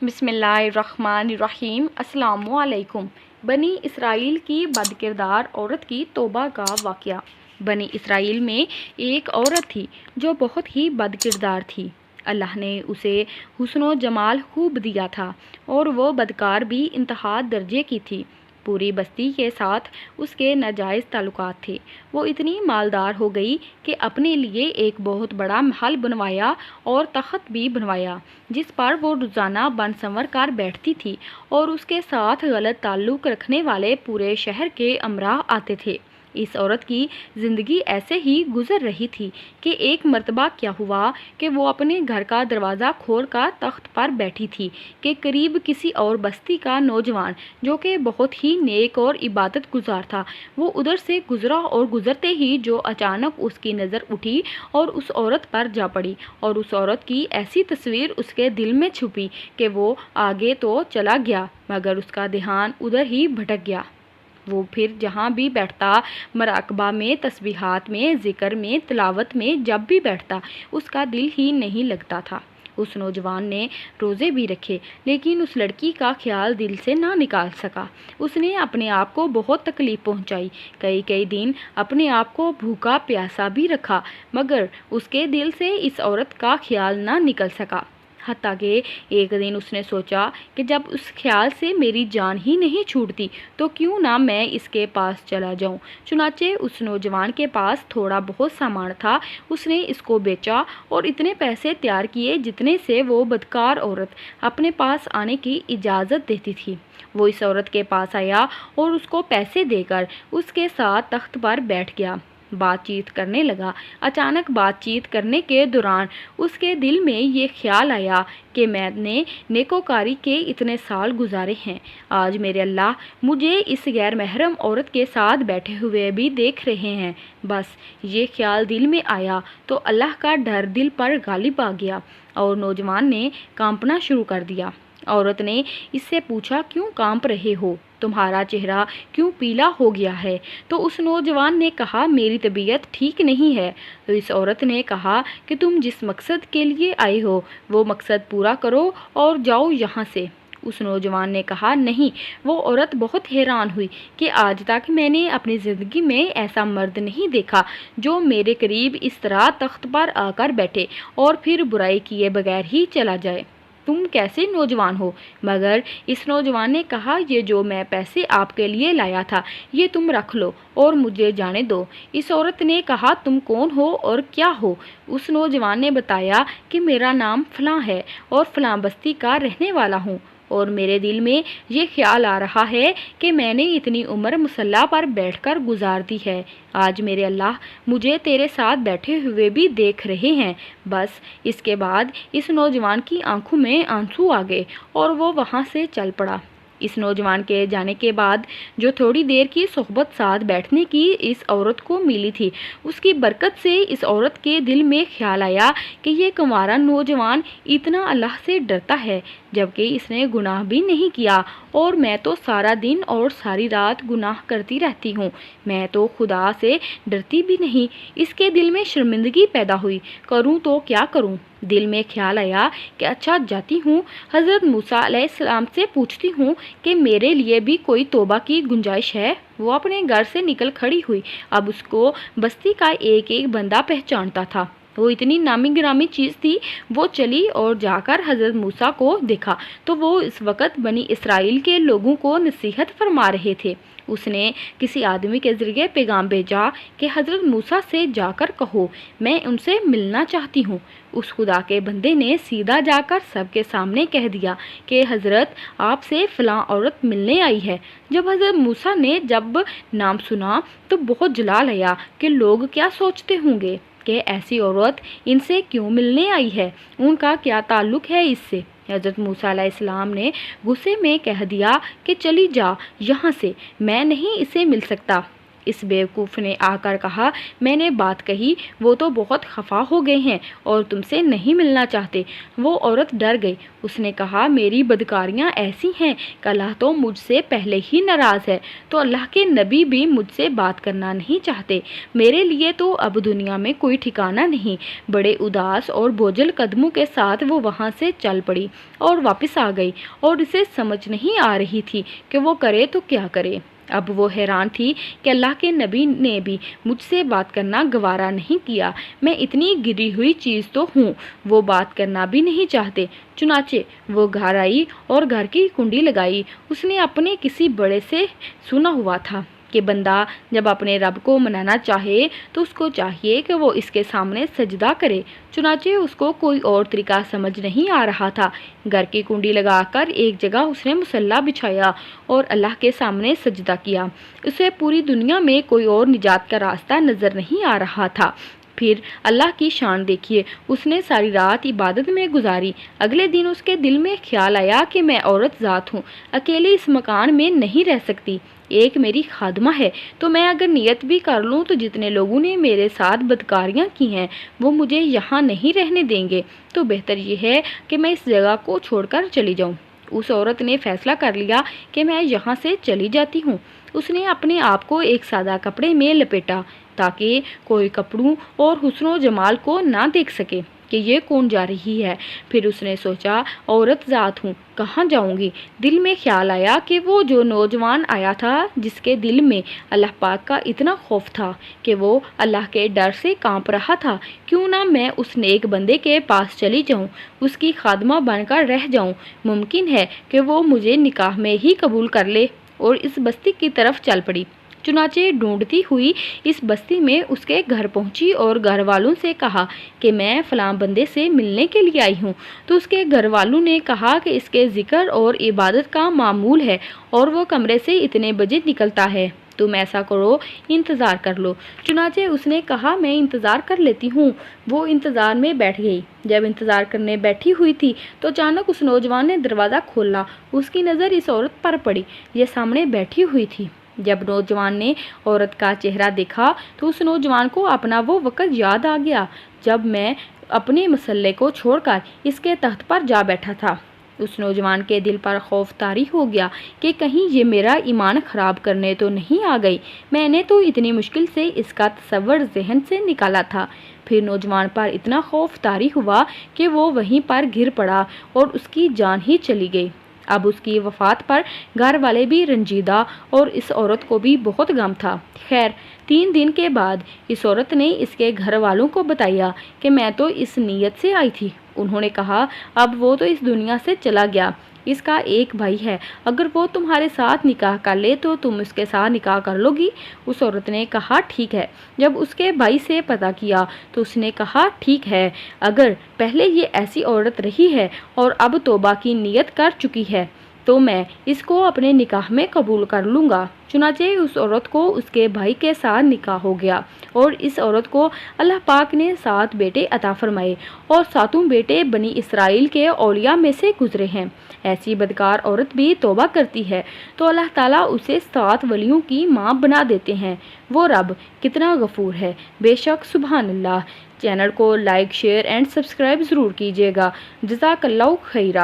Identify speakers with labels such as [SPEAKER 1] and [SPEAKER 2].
[SPEAKER 1] بسم اللہ الرحمن الرحیم۔ السلام علیکم۔ بنی اسرائیل کی بد کردار عورت کی توبہ کا واقعہ۔ بنی اسرائیل میں ایک عورت تھی جو بہت ہی بد کردار تھی۔ اللہ نے اسے حسن و جمال خوب دیا تھا اور وہ بدکار بھی انتہا درجے کی تھی۔ پوری بستی کے ساتھ اس کے ناجائز تعلقات تھے۔ وہ اتنی مالدار ہو گئی کہ اپنے لیے ایک بہت بڑا محل بنوایا اور تخت بھی بنوایا جس پر وہ روزانہ بن سنور کر بیٹھتی تھی، اور اس کے ساتھ غلط تعلق رکھنے والے پورے شہر کے امراء آتے تھے۔ اس عورت کی زندگی ایسے ہی گزر رہی تھی کہ ایک مرتبہ کیا ہوا کہ وہ اپنے گھر کا دروازہ کھول کر تخت پر بیٹھی تھی کہ قریب کسی اور بستی کا نوجوان جو کہ بہت ہی نیک اور عبادت گزار تھا، وہ ادھر سے گزرا، اور گزرتے ہی جو اچانک اس کی نظر اٹھی اور اس عورت پر جا پڑی، اور اس عورت کی ایسی تصویر اس کے دل میں چھپی کہ وہ آگے تو چلا گیا مگر اس کا دھیان ادھر ہی بھٹک گیا۔ وہ پھر جہاں بھی بیٹھتا، مراقبہ میں، تسبیحات میں، ذکر میں، تلاوت میں، جب بھی بیٹھتا اس کا دل ہی نہیں لگتا تھا۔ اس نوجوان نے روزے بھی رکھے لیکن اس لڑکی کا خیال دل سے نہ نکال سکا۔ اس نے اپنے آپ کو بہت تکلیف پہنچائی، کئی دن اپنے آپ کو بھوکا پیاسا بھی رکھا مگر اس کے دل سے اس عورت کا خیال نہ نکل سکا۔ حتیٰ کہ ایک دن اس نے سوچا کہ جب اس خیال سے میری جان ہی نہیں چھوٹتی تو کیوں نہ میں اس کے پاس چلا جاؤں۔ چنانچہ اس نوجوان کے پاس تھوڑا بہت سامان تھا، اس نے اس کو بیچا اور اتنے پیسے تیار کیے جتنے سے وہ بدکار عورت اپنے پاس آنے کی اجازت دیتی تھی۔ وہ اس عورت کے پاس آیا اور اس کو پیسے دے کر اس کے ساتھ تخت پر بیٹھ گیا، بات چیت کرنے لگا۔ اچانک بات چیت کرنے کے دوران اس کے دل میں یہ خیال آیا کہ میں نے نیکوکاری کے اتنے سال گزارے ہیں، آج میرے اللہ مجھے اس غیر محرم عورت کے ساتھ بیٹھے ہوئے بھی دیکھ رہے ہیں۔ بس یہ خیال دل میں آیا تو اللہ کا ڈر دل پر غالب آ گیا اور نوجوان نے کانپنا شروع کر دیا۔ عورت نے اس سے پوچھا، کیوں کانپ رہے ہو؟ تمہارا چہرہ کیوں پیلا ہو گیا ہے؟ تو اس نوجوان نے کہا، میری طبیعت ٹھیک نہیں ہے۔ تو اس عورت نے کہا کہ تم جس مقصد کے لیے آئے ہو وہ مقصد پورا کرو اور جاؤ یہاں سے۔ اس نوجوان نے کہا، نہیں۔ وہ عورت بہت حیران ہوئی کہ آج تک میں نے اپنی زندگی میں ایسا مرد نہیں دیکھا جو میرے قریب اس طرح تخت پر آ کر بیٹھے اور پھر برائی کیے بغیر ہی چلا جائے۔ تم کیسے نوجوان ہو؟ مگر اس نوجوان نے کہا، یہ جو میں پیسے آپ کے لیے لایا تھا یہ تم رکھ لو اور مجھے جانے دو۔ اس عورت نے کہا، تم کون ہو اور کیا ہو؟ اس نوجوان نے بتایا کہ میرا نام فلاں ہے اور فلاں بستی کا رہنے والا ہوں، اور میرے دل میں یہ خیال آ رہا ہے کہ میں نے اتنی عمر مصلی پر بیٹھ کر گزار دی ہے، آج میرے اللہ مجھے تیرے ساتھ بیٹھے ہوئے بھی دیکھ رہے ہیں۔ بس اس کے بعد اس نوجوان کی آنکھوں میں آنسو آ گئے اور وہ وہاں سے چل پڑا۔ اس نوجوان کے جانے کے بعد جو تھوڑی دیر کی صحبت ساتھ بیٹھنے کی اس عورت کو ملی تھی، اس کی برکت سے اس عورت کے دل میں خیال آیا کہ یہ کنوارا نوجوان اتنا اللہ سے ڈرتا ہے جبکہ اس نے گناہ بھی نہیں کیا، اور میں تو سارا دن اور ساری رات گناہ کرتی رہتی ہوں، میں تو خدا سے ڈرتی بھی نہیں۔ اس کے دل میں شرمندگی پیدا ہوئی، کروں تو کیا کروں؟ دل میں خیال آیا کہ اچھا جاتی ہوں، حضرت موسیٰ علیہ السلام سے پوچھتی ہوں کہ میرے لیے بھی کوئی توبہ کی گنجائش ہے۔ وہ اپنے گھر سے نکل کھڑی ہوئی۔ اب اس کو بستی کا ایک ایک بندہ پہچانتا تھا، وہ اتنی نامی گرامی چیز تھی۔ وہ چلی اور جا کر حضرت موسیٰ کو دیکھا تو وہ اس وقت بنی اسرائیل کے لوگوں کو نصیحت فرما رہے تھے۔ اس نے کسی آدمی کے ذریعے پیغام بھیجا کہ حضرت موسیٰ سے جا کر کہو میں ان سے ملنا چاہتی ہوں۔ اس خدا کے بندے نے سیدھا جا کر سب کے سامنے کہہ دیا کہ حضرت آپ سے فلاں عورت ملنے آئی ہے۔ جب حضرت موسیٰ نے جب نام سنا تو بہت جلال آیا کہ لوگ کیا سوچتے ہوں گے کہ ایسی عورت ان سے کیوں ملنے آئی ہے، ان کا کیا تعلق ہے اس سے۔ حضرت موسیٰ علیہ السلام نے غصے میں کہہ دیا کہ چلی جا یہاں سے، میں نہیں اسے مل سکتا۔ اس بیوقوف نے آ کر کہا، میں نے بات کہی، وہ تو بہت خفا ہو گئے ہیں اور تم سے نہیں ملنا چاہتے۔ وہ عورت ڈر گئی۔ اس نے کہا، میری بدکاریاں ایسی ہیں کہ اللہ تو مجھ سے پہلے ہی ناراض ہے، تو اللہ کے نبی بھی مجھ سے بات کرنا نہیں چاہتے۔ میرے لیے تو اب دنیا میں کوئی ٹھکانہ نہیں۔ بڑے اداس اور بوجھل قدموں کے ساتھ وہ وہاں سے چل پڑی اور واپس آ گئی، اور اسے سمجھ نہیں آ رہی تھی کہ وہ کرے تو کیا کرے۔ اب وہ حیران تھی کہ اللہ کے نبی نے بھی مجھ سے بات کرنا گوارا نہیں کیا۔ میں اتنی گری ہوئی چیز تو ہوں، وہ بات کرنا بھی نہیں چاہتے۔ چنانچہ وہ گھر آئی اور گھر کی کنڈی لگائی۔ اس نے اپنے کسی بڑے سے سنا ہوا تھا کہ بندہ جب اپنے رب کو منانا چاہے تو اس کو چاہیے کہ وہ اس کے سامنے سجدہ کرے۔ چنانچہ اس کو کوئی اور طریقہ سمجھ نہیں آ رہا تھا۔ گھر کی کنڈی لگا کر ایک جگہ اس نے مصلی بچھایا اور اللہ کے سامنے سجدہ کیا۔ اسے پوری دنیا میں کوئی اور نجات کا راستہ نظر نہیں آ رہا تھا۔ پھر اللہ کی شان دیکھیے، اس نے ساری رات عبادت میں گزاری۔ اگلے دن اس کے دل میں خیال آیا کہ میں عورت ذات ہوں، اکیلی اس مکان میں نہیں رہ سکتی، ایک میری خادمہ ہے، تو میں اگر نیت بھی کر لوں تو جتنے لوگوں نے میرے ساتھ بدکاریاں کی ہیں وہ مجھے یہاں نہیں رہنے دیں گے، تو بہتر یہ ہے کہ میں اس جگہ کو چھوڑ کر چلی جاؤں۔ اس عورت نے فیصلہ کر لیا کہ میں یہاں سے چلی جاتی ہوں۔ اس نے اپنے آپ کو ایک سادہ کپڑے میں لپیٹا تاکہ کوئی کپڑوں اور حسن و جمال کو نہ دیکھ سکے کہ یہ کون جا رہی ہے۔ پھر اس نے سوچا، عورت ذات ہوں، کہاں جاؤں گی؟ دل میں خیال آیا کہ وہ جو نوجوان آیا تھا جس کے دل میں اللہ پاک کا اتنا خوف تھا کہ وہ اللہ کے ڈر سے کانپ رہا تھا، کیوں نہ میں اس نیک بندے کے پاس چلی جاؤں، اس کی خادمہ بن کر رہ جاؤں، ممکن ہے کہ وہ مجھے نکاح میں ہی قبول کر لے، اور اس بستی کی طرف چل پڑی۔ چنانچہ ڈھونڈتی ہوئی اس بستی میں اس کے گھر پہنچی اور گھر والوں سے کہا کہ میں فلاں بندے سے ملنے کے لیے آئی ہوں۔ تو اس کے گھر والوں نے کہا کہ اس کے ذکر اور عبادت کا معمول ہے اور وہ کمرے سے اتنے بجے نکلتا ہے، تم ایسا کرو، انتظار کر لو۔ چنانچہ اس نے کہا، میں انتظار کر لیتی ہوں۔ وہ انتظار میں بیٹھ گئی۔ جب انتظار کرنے بیٹھی ہوئی تھی تو اچانک اس نوجوان نے دروازہ کھولا۔ اس کی نظر اس عورت پر پڑی، یہ سامنے بیٹھی ہوئی تھی۔ جب نوجوان نے عورت کا چہرہ دیکھا تو اس نوجوان کو اپنا وہ وقت یاد آ گیا جب میں اپنے مسلح کو چھوڑ کر اس کے تخت پر جا بیٹھا تھا۔ اس نوجوان کے دل پر خوف طاری ہو گیا کہ کہیں یہ میرا ایمان خراب کرنے تو نہیں آ گئی، میں نے تو اتنی مشکل سے اس کا تصور ذہن سے نکالا تھا۔ پھر نوجوان پر اتنا خوف طاری ہوا کہ وہ وہیں پر گر پڑا اور اس کی جان ہی چلی گئی۔ اب اس کی وفات پر گھر والے بھی رنجیدہ اور اس عورت کو بھی بہت غم تھا۔ خیر 3 دن کے بعد اس عورت نے اس کے گھر والوں کو بتایا کہ میں تو اس نیت سے آئی تھی۔ انہوں نے کہا، اب وہ تو اس دنیا سے چلا گیا، اس کا ایک بھائی ہے، اگر وہ تمہارے ساتھ نکاح کر لے تو تم اس کے ساتھ نکاح کر لو گی؟ اس عورت نے کہا، ٹھیک ہے۔ جب اس کے بھائی سے پتہ کیا تو اس نے کہا، ٹھیک ہے، اگر پہلے یہ ایسی عورت رہی ہے اور اب توبہ کی نیت کر چکی ہے تو میں اس کو اپنے نکاح میں قبول کر لوں گا۔ چنانچہ اس عورت کو اس کے بھائی کے ساتھ نکاح ہو گیا، اور اس عورت کو اللہ پاک نے 7 بیٹے عطا فرمائے، اور 7 بیٹے بنی اسرائیل کے اولیاء میں سے گزرے ہیں۔ ایسی بدکار عورت بھی توبہ کرتی ہے تو اللہ تعالیٰ اسے 7 ولیوں کی ماں بنا دیتے ہیں۔ وہ رب کتنا غفور ہے، بے شک سبحان اللہ۔ چینل کو لائک، شیئر اینڈ سبسکرائب ضرور کیجیے گا۔ جزاک اللہ خیرہ۔